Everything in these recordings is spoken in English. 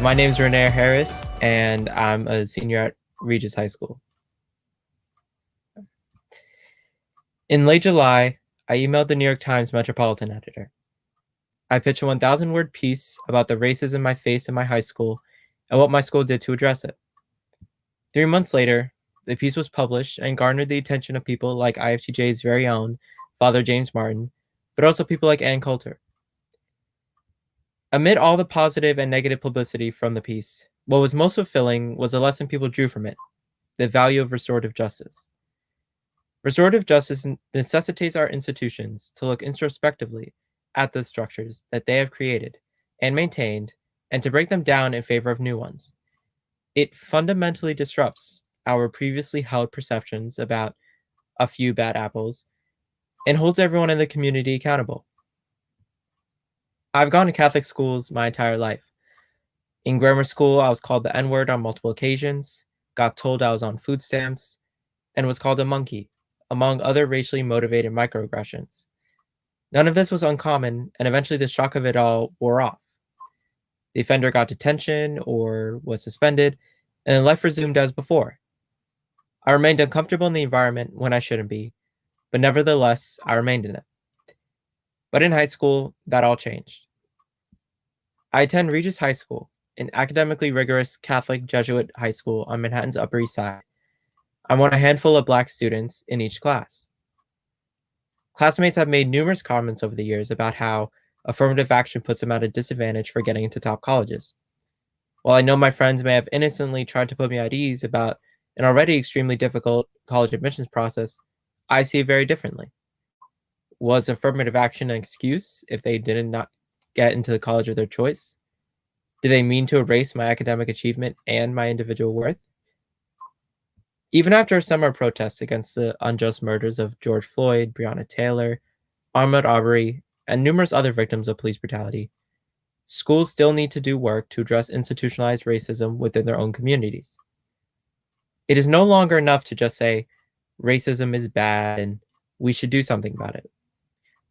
My name is Rainier, and I'm a senior at Regis High School. In late July, I emailed the New York Times Metropolitan editor. I pitched a 1,000-word piece about the racism I faced in my high school and what my school did to address it. 3 months later, the piece was published and garnered the attention of people like IFTJ's very own Father James Martin, but also people like Ann Coulter. Amid all the positive and negative publicity from the piece, what was most fulfilling was the lesson people drew from it: the value of restorative justice. Restorative justice necessitates our institutions to look introspectively at the structures that they have created and maintained, and to break them down in favor of new ones. It fundamentally disrupts our previously held perceptions about a few bad apples and holds everyone in the community accountable. I've gone to Catholic schools my entire life. In grammar school, I was called the N-word on multiple occasions, got told I was on food stamps, and was called a monkey, among other racially motivated microaggressions. None of this was uncommon, and eventually the shock of it all wore off. The offender got detention or was suspended, and life resumed as before. I remained uncomfortable in the environment when I shouldn't be, but nevertheless, I remained in it. But in high school, that all changed. I attend Regis High School, an academically rigorous Catholic Jesuit high school on Manhattan's Upper East Side. I'm one of a handful of Black students in each class. Classmates have made numerous comments over the years about how affirmative action puts them at a disadvantage for getting into top colleges. While I know my friends may have innocently tried to put me at ease about an already extremely difficult college admissions process, I see it very differently. Was affirmative action an excuse if they did not get into the college of their choice? Did they mean to erase my academic achievement and my individual worth? Even after summer protests against the unjust murders of George Floyd, Breonna Taylor, Ahmaud Arbery, and numerous other victims of police brutality, schools still need to do work to address institutionalized racism within their own communities. It is no longer enough to just say racism is bad and we should do something about it.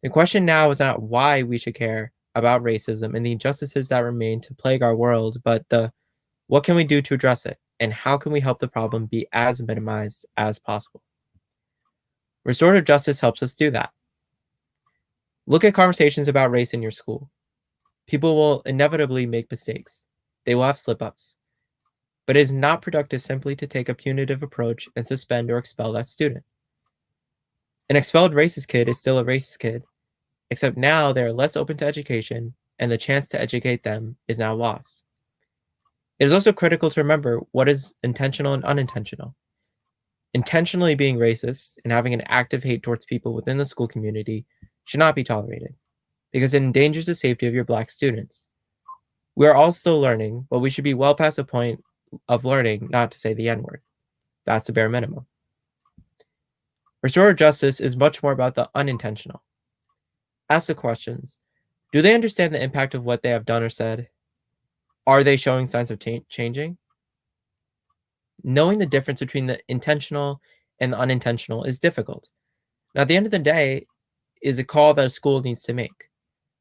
The question now is not why we should care about racism and the injustices that remain to plague our world, but what can we do to address it, and how can we help the problem be as minimized as possible? Restorative justice helps us do that. Look at conversations about race in your school. People will inevitably make mistakes. They will have slip-ups. But it is not productive simply to take a punitive approach and suspend or expel that student. An expelled racist kid is still a racist kid, except now they are less open to education, and the chance to educate them is now lost. It is also critical to remember what is intentional and unintentional. Intentionally being racist and having an active hate towards people within the school community should not be tolerated, because it endangers the safety of your Black students. We are all still learning, but we should be well past the point of learning not to say the N-word. That's the bare minimum. Restorative justice is much more about the unintentional. Ask the questions. Do they understand the impact of what they have done or said? Are they showing signs of changing? Knowing the difference between the intentional and the unintentional is difficult. Now, at the end of the day, is a call that a school needs to make,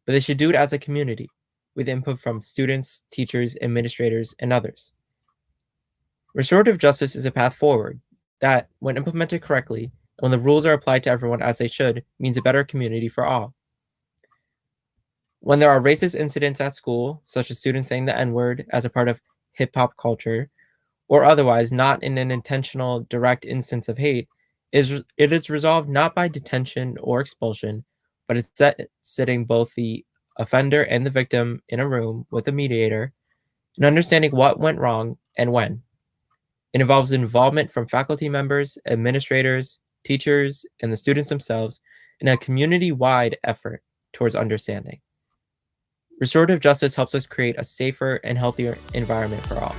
but they should do it as a community with input from students, teachers, administrators, and others. Restorative justice is a path forward that, when implemented correctly, and when the rules are applied to everyone as they should, means a better community for all. When there are racist incidents at school, such as students saying the N-word as a part of hip-hop culture, or otherwise not in an intentional, direct instance of hate, it is resolved not by detention or expulsion, but it's sitting both the offender and the victim in a room with a mediator and understanding what went wrong and when. It involves involvement from faculty members, administrators, teachers, and the students themselves in a community-wide effort towards understanding. Restorative justice helps us create a safer and healthier environment for all.